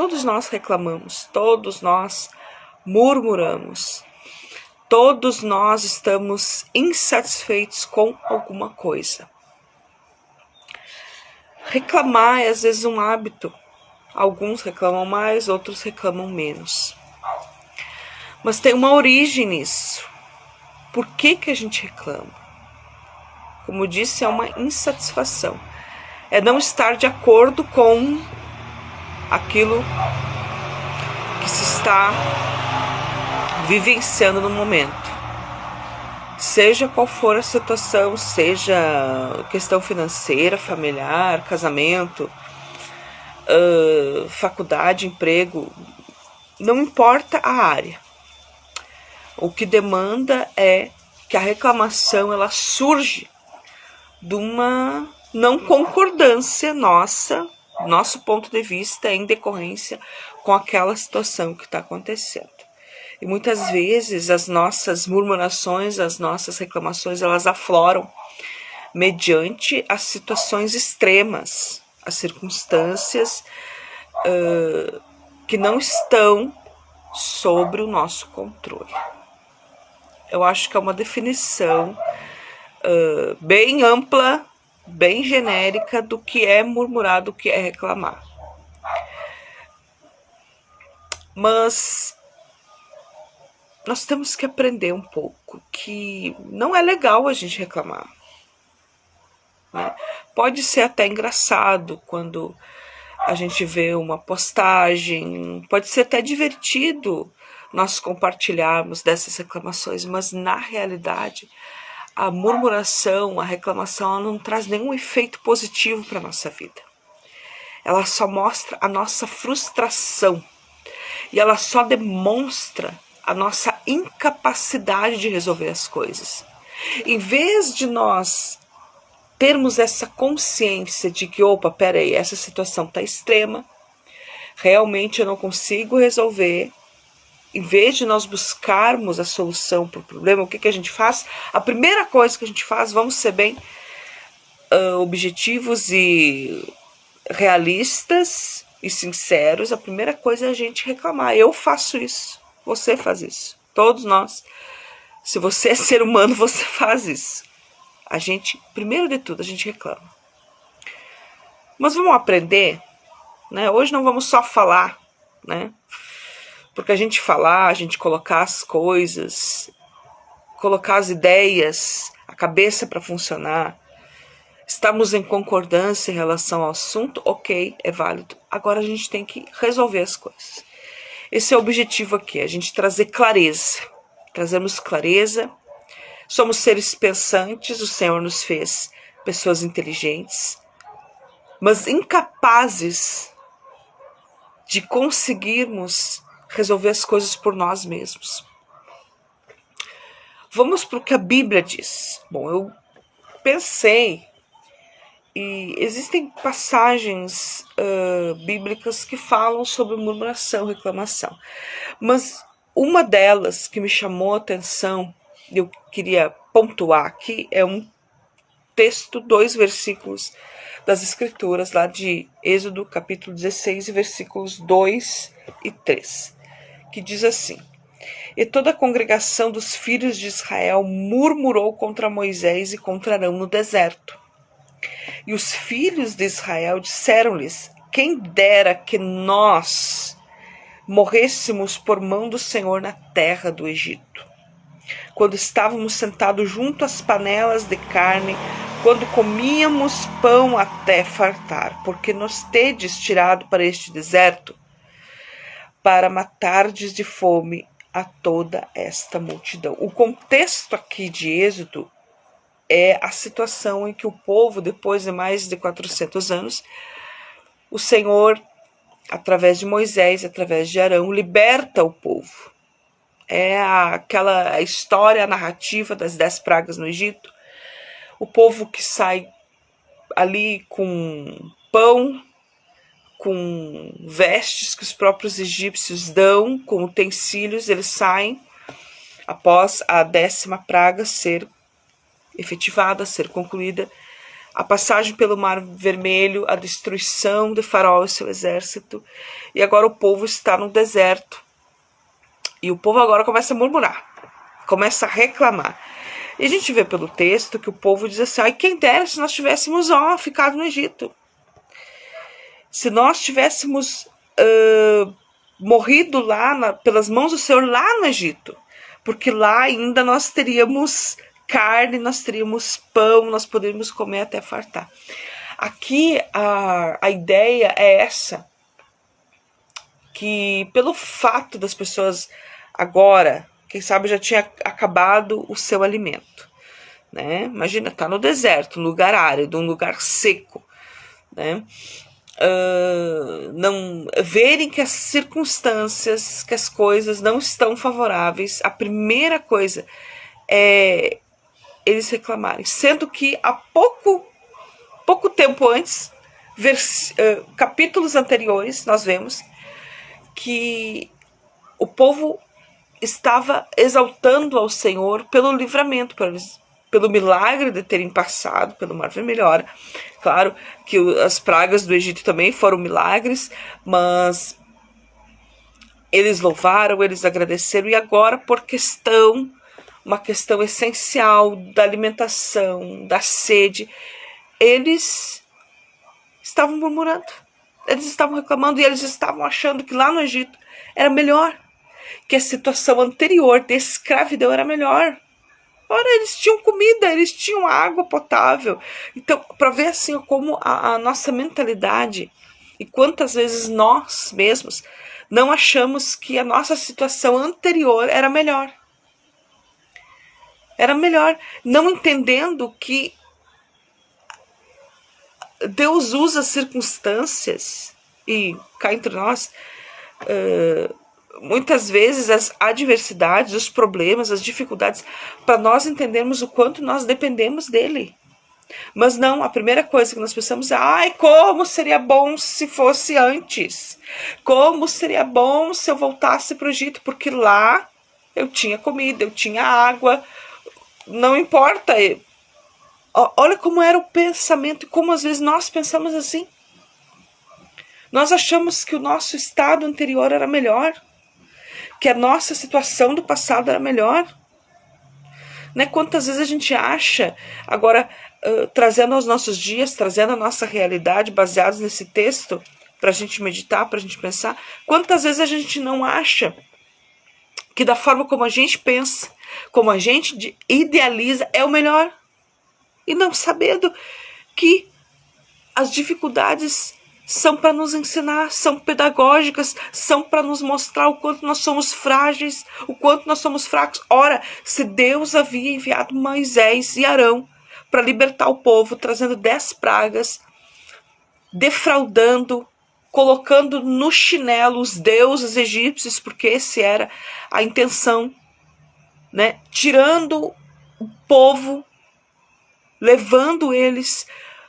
todos nós reclamamos, todos nós murmuramos, todos nós estamos insatisfeitos com alguma coisa. Reclamar é às vezes um hábito. Alguns reclamam mais, outros reclamam menos. Mas tem uma origem nisso. Por que a gente reclama? Como disse, é uma insatisfação. É não estar de acordo com aquilo que se está vivenciando no momento. Seja qual for a situação, seja questão financeira, familiar, casamento, faculdade, emprego, não importa a área. O que demanda é que a reclamação ela surge de uma não concordância nosso ponto de vista em decorrência com aquela situação que está acontecendo. E muitas vezes as nossas murmurações, as nossas reclamações, elas afloram mediante as situações extremas, as circunstâncias que não estão sobre o nosso controle. Eu acho que é uma definição bem ampla, bem genérica do que é murmurar, do que é reclamar. Mas nós temos que aprender um pouco que não é legal a gente reclamar. Né? Pode ser até engraçado quando a gente vê uma postagem, pode ser até divertido nós compartilharmos dessas reclamações, mas na realidade a murmuração, a reclamação, ela não traz nenhum efeito positivo para a nossa vida. Ela só mostra a nossa frustração e ela só demonstra a nossa incapacidade de resolver as coisas. Em vez de nós termos essa consciência de que, peraí, essa situação está extrema, realmente eu não consigo resolver, em vez de nós buscarmos a solução para o problema, o que a gente faz? A primeira coisa que a gente faz, vamos ser bem objetivos e realistas e sinceros, a primeira coisa é a gente reclamar. Eu faço isso, você faz isso, todos nós. Se você é ser humano, você faz isso. A gente, primeiro de tudo, a gente reclama. Mas vamos aprender, né? Hoje não vamos só falar, né? Porque a gente falar, a gente colocar as coisas, colocar as ideias, a cabeça para funcionar, estamos em concordância em relação ao assunto, ok, é válido. Agora a gente tem que resolver as coisas. Esse é o objetivo aqui, a gente trazer clareza. Trazemos clareza. Somos seres pensantes, o Senhor nos fez pessoas inteligentes, mas incapazes de conseguirmos resolver as coisas por nós mesmos. Vamos para o que a Bíblia diz. Bom, eu pensei, e existem passagens bíblicas que falam sobre murmuração, reclamação, mas uma delas que me chamou a atenção, eu queria pontuar aqui, é um texto, 2 versículos das Escrituras, lá de Êxodo, capítulo 16, versículos 2 e 3, que diz assim: E toda a congregação dos filhos de Israel murmurou contra Moisés e contra Arão no deserto. E os filhos de Israel disseram-lhes: Quem dera que nós morrêssemos por mão do Senhor na terra do Egito, quando estávamos sentados junto às panelas de carne, quando comíamos pão até fartar, porque nos tedes tirado para este deserto, para matardes de fome a toda esta multidão. O contexto aqui de Êxodo é a situação em que o povo, depois de mais de 400 anos, o Senhor, através de Moisés, através de Arão, liberta o povo. É aquela história, a narrativa das 10 pragas no Egito. O povo que sai ali com pão, com vestes que os próprios egípcios dão, com utensílios, eles saem após a 10ª praga ser efetivada, ser concluída. a passagem pelo Mar Vermelho, a destruição de Faraó e seu exército, e agora o povo está no deserto. E o povo agora começa a murmurar, começa a reclamar. E a gente vê pelo texto que o povo diz assim: ai, quem dera se nós tivéssemos ficado no Egito. Se nós tivéssemos morrido lá pelas mãos do Senhor lá no Egito. Porque lá ainda nós teríamos carne, nós teríamos pão, nós poderíamos comer até fartar. Aqui a ideia é essa, que pelo fato das pessoas agora, quem sabe já tinha acabado o seu alimento, né? Imagina, tá no deserto, um lugar árido, um lugar seco, né? Não verem que as circunstâncias, que as coisas não estão favoráveis, a primeira coisa é eles reclamarem, sendo que há pouco tempo antes, capítulos anteriores, nós vemos que o povo estava exaltando ao Senhor pelo livramento, pelo milagre de terem passado pelo Mar Vermelho. Claro que as pragas do Egito também foram milagres, mas eles louvaram, eles agradeceram, e agora uma questão essencial da alimentação, da sede, eles estavam murmurando, eles estavam reclamando, e eles estavam achando que lá no Egito era melhor, que a situação anterior de escravidão era melhor. Ora, eles tinham comida, eles tinham água potável. Então, para ver assim como a nossa mentalidade, e quantas vezes nós mesmos não achamos que a nossa situação anterior era melhor. Era melhor, não entendendo que Deus usa circunstâncias, e cá entre nós, muitas vezes as adversidades, os problemas, as dificuldades, para nós entendermos o quanto nós dependemos dele. Mas não, a primeira coisa que nós pensamos é: ai, como seria bom se fosse antes. Como seria bom se eu voltasse para o Egito, porque lá eu tinha comida, eu tinha água, não importa. Olha como era o pensamento e como às vezes nós pensamos assim. Nós achamos que o nosso estado anterior era melhor, que a nossa situação do passado era melhor. Né? Quantas vezes a gente acha, agora trazendo aos nossos dias, trazendo a nossa realidade, baseados nesse texto, para a gente meditar, para a gente pensar, quantas vezes a gente não acha que da forma como a gente pensa, como a gente idealiza, é o melhor. E não sabendo que as dificuldades são para nos ensinar, são pedagógicas, são para nos mostrar o quanto nós somos frágeis, o quanto nós somos fracos. Ora, se Deus havia enviado Moisés e Arão para libertar o povo, trazendo 10 pragas, defraudando, colocando no chinelo os deuses egípcios, porque essa era a intenção, né? Tirando o povo, levando eles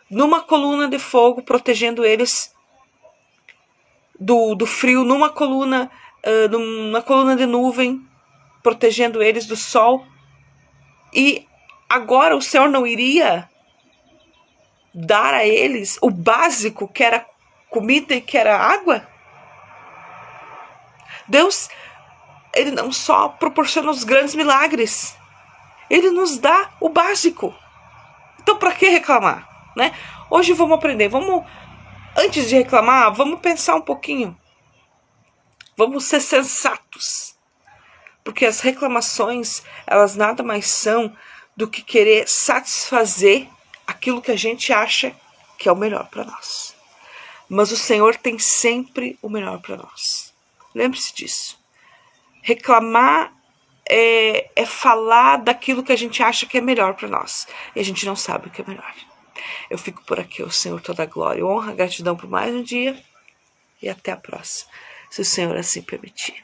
numa coluna de fogo, protegendo eles do frio, numa coluna de nuvem, protegendo eles do sol. E agora o Senhor não iria dar a eles o básico, que era comida e que era água? Deus, ele não só proporciona os grandes milagres, ele nos dá o básico. Então, para que reclamar? Né? Hoje vamos aprender, antes de reclamar, vamos pensar um pouquinho. Vamos ser sensatos. Porque as reclamações, elas nada mais são do que querer satisfazer aquilo que a gente acha que é o melhor para nós. Mas o Senhor tem sempre o melhor para nós. Lembre-se disso. Reclamar é falar daquilo que a gente acha que é melhor para nós. E a gente não sabe o que é melhor. Eu fico por aqui, o Senhor toda a glória, honra, gratidão por mais um dia. E até a próxima, se o Senhor assim permitir.